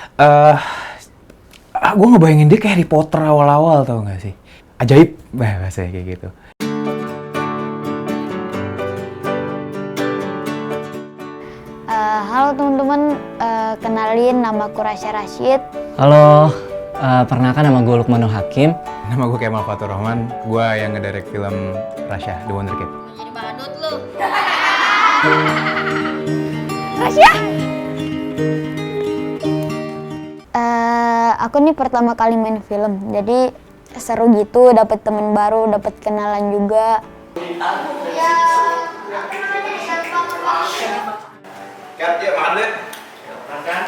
Eh, gue ngebayangin dia kayak Harry Potter awal-awal, tau gak sih? Ajaib, bahasanya kayak gitu. Halo teman-teman, kenalin nama aku Rasya Rashid. Halo, perkenalkan nama gue Lukmanul Hakim. Nama gue Kemal Fatur Rahman, gue yang ngedirect film Rasya, The Wonder Kid. Jadi badut lu. Rasya! Aku nih pertama kali main film, jadi seru gitu, dapet temen baru, dapet kenalan juga. Kat, ya makan deh. Makan.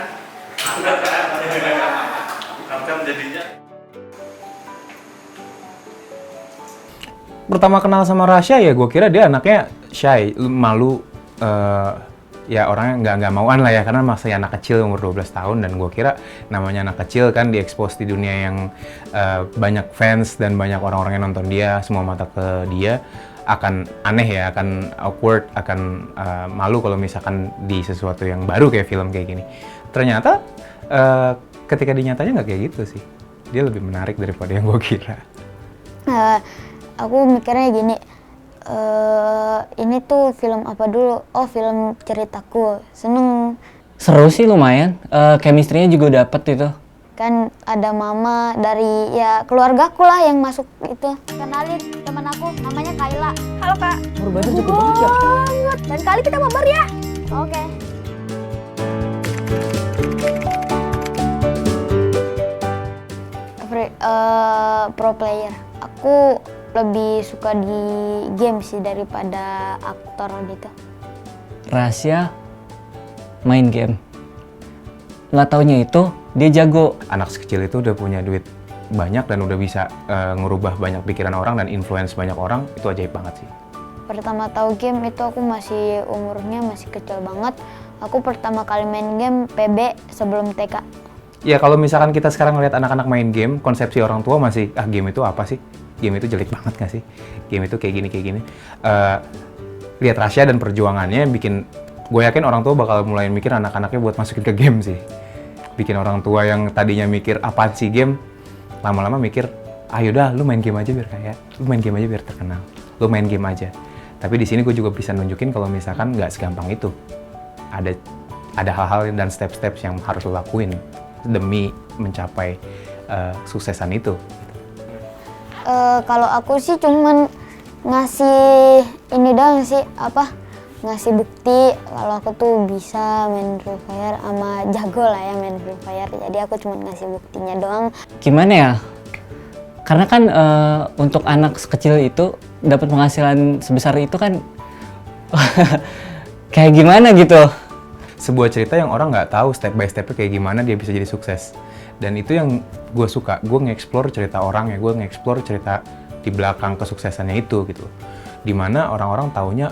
Makan jadinya. Pertama kenal sama Rasya ya gue kira dia anaknya shy, malu, ya orangnya nggak mauan lah ya, karena masih anak kecil umur 12 tahun, dan gue kira namanya anak kecil kan diekspos di dunia yang banyak fans dan banyak orang-orang yang nonton dia, semua mata ke dia, akan aneh ya, akan awkward, akan malu kalau misalkan di sesuatu yang baru kayak film kayak gini. Ternyata ketika dinyatanya nggak kayak gitu sih, dia lebih menarik daripada yang gue kira. Aku mikirnya gini, ini tuh film apa dulu? Oh, film ceritaku. Seneng. Seru sih lumayan, chemistry-nya juga dapet itu. Kan ada mama dari ya keluargaku lah yang masuk itu. Kenalin teman aku, namanya Kayla. Halo Kak. Baru badan juga banget. Dan kali kita mabar ya. Oke. Pro player. Aku lebih suka di game sih daripada aktor gitu. Rahasia main game. Nggak taunya itu dia jago. Anak sekecil itu udah punya duit banyak dan udah bisa ngerubah banyak pikiran orang dan influence banyak orang, itu ajaib banget sih. Pertama tahu game itu aku masih umurnya masih kecil banget. Aku pertama kali main game PB sebelum TK. Ya kalau misalkan kita sekarang ngeliat anak-anak main game, konsepsi orang tua masih, game itu apa sih? Game itu jelek banget gak sih? Game itu kayak gini. Lihat Rasya dan perjuangannya bikin, gue yakin orang tua bakal mulai mikir anak-anaknya buat masukin ke game sih. Bikin orang tua yang tadinya mikir apaan sih game, lama-lama mikir, yaudah lu main game aja biar kaya, lu main game aja biar terkenal, lu main game aja. Tapi di sini gue juga bisa nunjukin kalau misalkan nggak segampang itu. Ada hal-hal dan step-step yang harus lo lakuin demi mencapai suksesan itu. Kalau aku sih cuman ngasih ini doang sih, ngasih bukti kalau aku tuh bisa main Free Fire sama jago lah ya main Free Fire. Jadi aku cuma ngasih buktinya doang. Gimana ya? Karena kan untuk anak sekecil itu dapat penghasilan sebesar itu kan kayak gimana gitu. Sebuah cerita yang orang nggak tahu step by stepnya kayak gimana dia bisa jadi sukses. Dan itu yang gue suka, gue nge-explore cerita orang ya, gue nge-explore cerita di belakang kesuksesannya itu gitu. Dimana orang-orang taunya,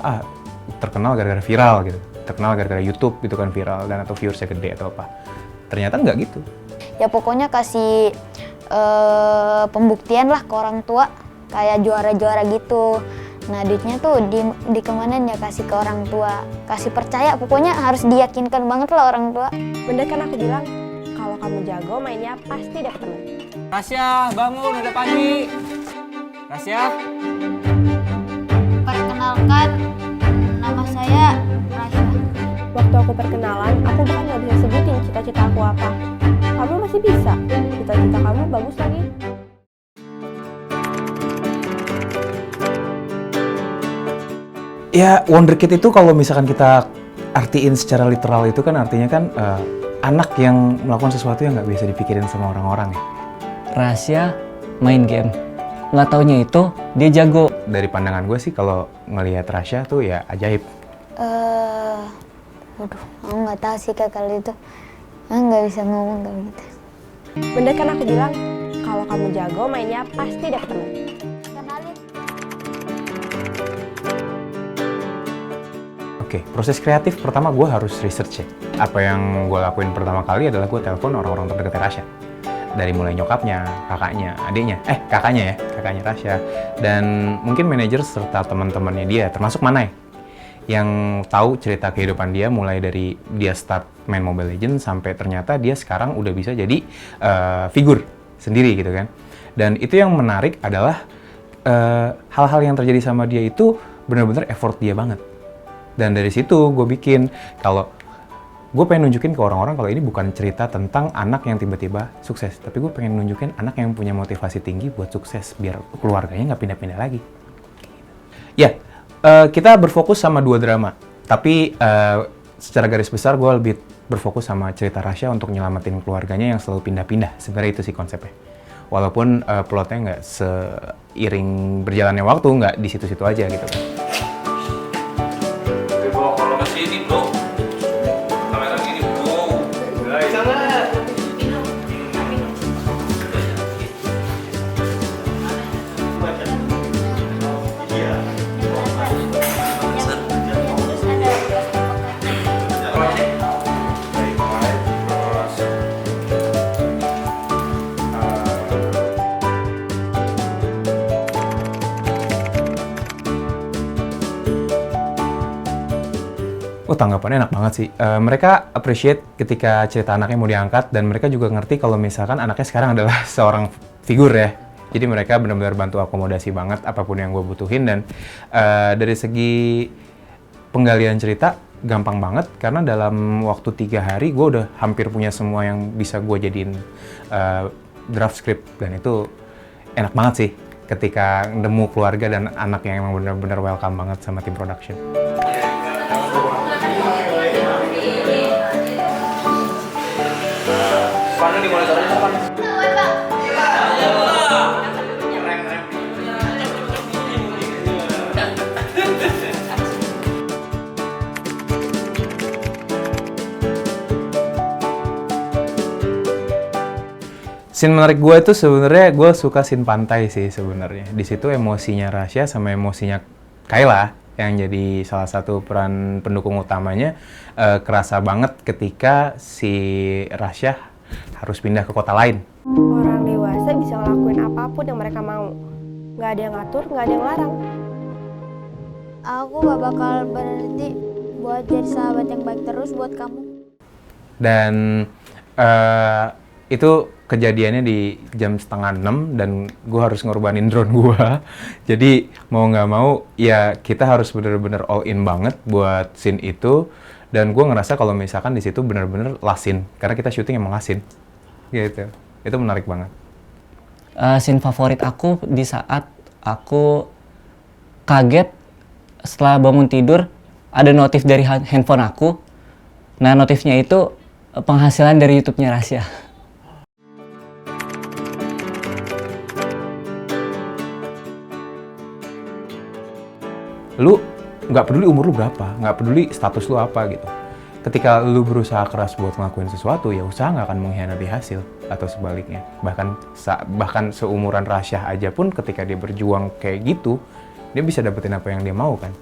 terkenal gara-gara viral gitu, terkenal gara-gara YouTube gitu kan viral, dan atau viewersnya gede atau apa. Ternyata nggak gitu. Ya pokoknya kasih pembuktian lah ke orang tua, kayak juara-juara gitu. Nah duitnya tuh dikemanin ya, kasih ke orang tua, kasih percaya, pokoknya harus diyakinkan banget lah orang tua. Bener kan aku bilang, kalau kamu jago mainnya pasti dapet temen. Rasya, bangun udah pagi. Rasya. Perkenalkan, nama saya Rasya. Waktu aku perkenalan, aku bahkan gak bisa sebutin cita-cita aku apa. Kamu masih bisa, cita-cita kamu bagus lagi. Ya, Wonder Kid itu kalau misalkan kita artiin secara literal itu kan artinya kan anak yang melakukan sesuatu yang nggak bisa dipikirin sama orang-orang ya. Rahasia main game. Nggak taunya itu dia jago. Dari pandangan gue sih kalau ngelihat Rasya tuh ya ajaib. Waduh, aku nggak tahu sih Kak kalau itu. Aku nggak bisa ngomong kayak gitu. Bener kan aku bilang, kalau kamu jago mainnya pasti dapet temen. Kenalin. Oke, proses kreatif pertama gue harus research ya. Apa yang gue lakuin pertama kali adalah gue telepon orang-orang terdekat Rasya. Dari mulai nyokapnya, kakaknya, adiknya, kakaknya Rasya, dan mungkin manajer serta teman-temannya dia, termasuk Manai. yang tahu cerita kehidupan dia mulai dari dia start main Mobile Legends sampai ternyata dia sekarang udah bisa jadi figur sendiri gitu kan. Dan itu yang menarik adalah hal-hal yang terjadi sama dia itu benar-benar effort dia banget. Dan dari situ gue bikin kalau gue pengen nunjukin ke orang-orang kalau ini bukan cerita tentang anak yang tiba-tiba sukses, tapi gue pengen nunjukin anak yang punya motivasi tinggi buat sukses biar keluarganya nggak pindah-pindah lagi. Ya, kita berfokus sama 2 drama, tapi secara garis besar gue lebih berfokus sama cerita Rasya untuk nyelamatin keluarganya yang selalu pindah-pindah. Sebenarnya itu sih konsepnya. Walaupun plotnya nggak seiring berjalannya waktu, nggak di situ-situ aja gitu kan. Bawa kalau ke sini, bro. Kamera gini, bro. Guys, sana. Iya. Oh, tanggapannya enak banget sih. Mereka appreciate ketika cerita anaknya mau diangkat, dan mereka juga ngerti kalau misalkan anaknya sekarang adalah seorang figur ya. Jadi mereka benar-benar bantu akomodasi banget apapun yang gue butuhin, dan dari segi penggalian cerita gampang banget karena dalam waktu 3 hari gue udah hampir punya semua yang bisa gue jadiin draft script, dan itu enak banget sih ketika nemu keluarga dan anak yang emang benar-benar welcome banget sama tim production. Panen di monitornya kapan? Scene menarik gue itu sebenarnya gue suka scene pantai sih sebenarnya. Di situ emosinya Rasya sama emosinya Kayla yang jadi salah satu peran pendukung utamanya kerasa banget ketika si Rasya harus pindah ke kota lain. Orang dewasa bisa ngelakuin apapun yang mereka mau. Nggak ada yang ngatur, nggak ada yang larang. Aku gak bakal berhenti buat jadi sahabat yang baik terus buat kamu. Dan itu kejadiannya di jam 5:30 dan gue harus ngorbanin drone gue. Jadi mau nggak mau ya kita harus bener-bener all in banget buat scene itu. Dan gue ngerasa kalau misalkan di situ bener-bener last scene karena kita syuting emang last scene gitu. Itu menarik banget. Scene favorit aku di saat aku kaget setelah bangun tidur ada notif dari handphone aku. Nah, notifnya itu penghasilan dari YouTube-nya Rasya. Lu nggak peduli umur lu berapa, nggak peduli status lu apa gitu. Ketika lu berusaha keras buat ngelakuin sesuatu, ya usaha nggak akan mengkhianati hasil atau sebaliknya. Bahkan seumuran Rasya aja pun ketika dia berjuang kayak gitu, dia bisa dapetin apa yang dia mau kan.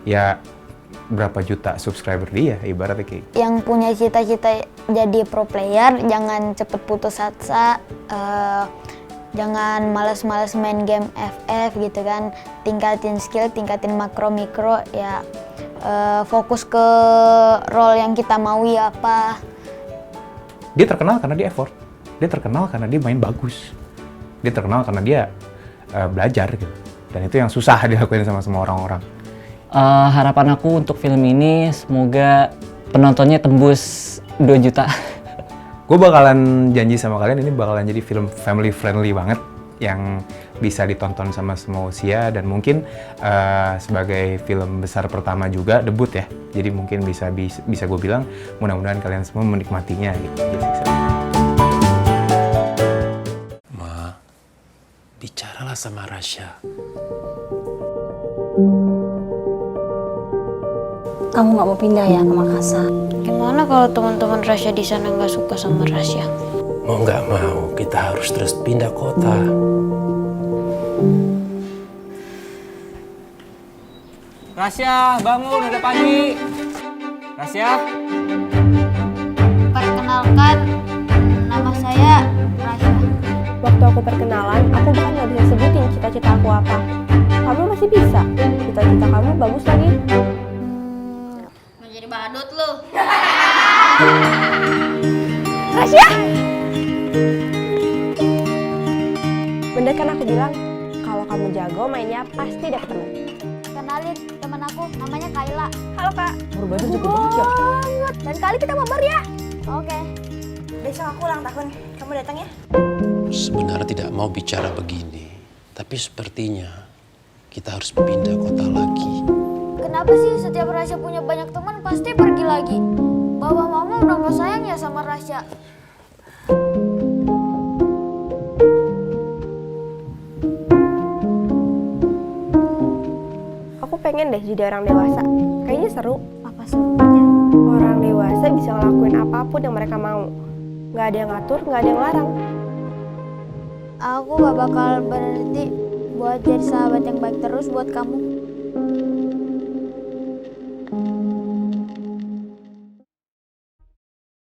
Ya berapa juta subscriber dia ibaratnya kayak. Yang punya cita-cita jadi pro player, jangan cepet putus asa. Jangan males-males main game FF gitu kan, tingkatin skill, tingkatin makro-mikro, ya fokus ke role yang kita mau ya apa. Dia terkenal karena dia effort, dia terkenal karena dia main bagus, dia terkenal karena dia belajar gitu, dan itu yang susah dilakuin sama semua orang-orang. Harapan aku untuk film ini semoga penontonnya tembus 2 juta. Gue bakalan janji sama kalian ini bakalan jadi film family friendly banget yang bisa ditonton sama semua usia, dan mungkin sebagai film besar pertama juga debut ya, jadi mungkin bisa gue bilang mudah-mudahan kalian semua menikmatinya gitu. Ma, bicaralah sama Rasya. Kamu nggak mau pindah ya ke Makassar? Gimana kalau teman-teman Rasya di sana nggak suka sama Rasya? Mau nggak mau, kita harus terus pindah kota. Rasya, bangun, udah pagi. Rasya. Perkenalkan, nama saya Rasya. Waktu aku perkenalan, aku bahkan nggak bisa sebutin cita-cita aku apa. Kamu masih bisa. Cita-cita kamu bagus lagi. badut lu. Rasya! Bener kan aku bilang, kalau kamu jago mainnya pasti dapet temen. Kenalin teman aku, namanya Kayla. Halo kak. Baru badan jago banget ya. Dan kali kita mabar ya. Oke. Besok aku ulang tahun, kamu datang ya? Sebenarnya tidak mau bicara begini, tapi sepertinya kita harus pindah kota lagi. Kenapa sih setiap Rasya punya banyak teman pasti pergi lagi? Bapak mama udah gak sayang ya sama Rasya. Aku pengen deh jadi orang dewasa. Kayaknya seru. Apa serunya? Orang dewasa bisa ngelakuin apapun yang mereka mau. Nggak ada yang ngatur, nggak ada yang larang. Aku gak bakal berhenti buat jadi sahabat yang baik terus buat kamu.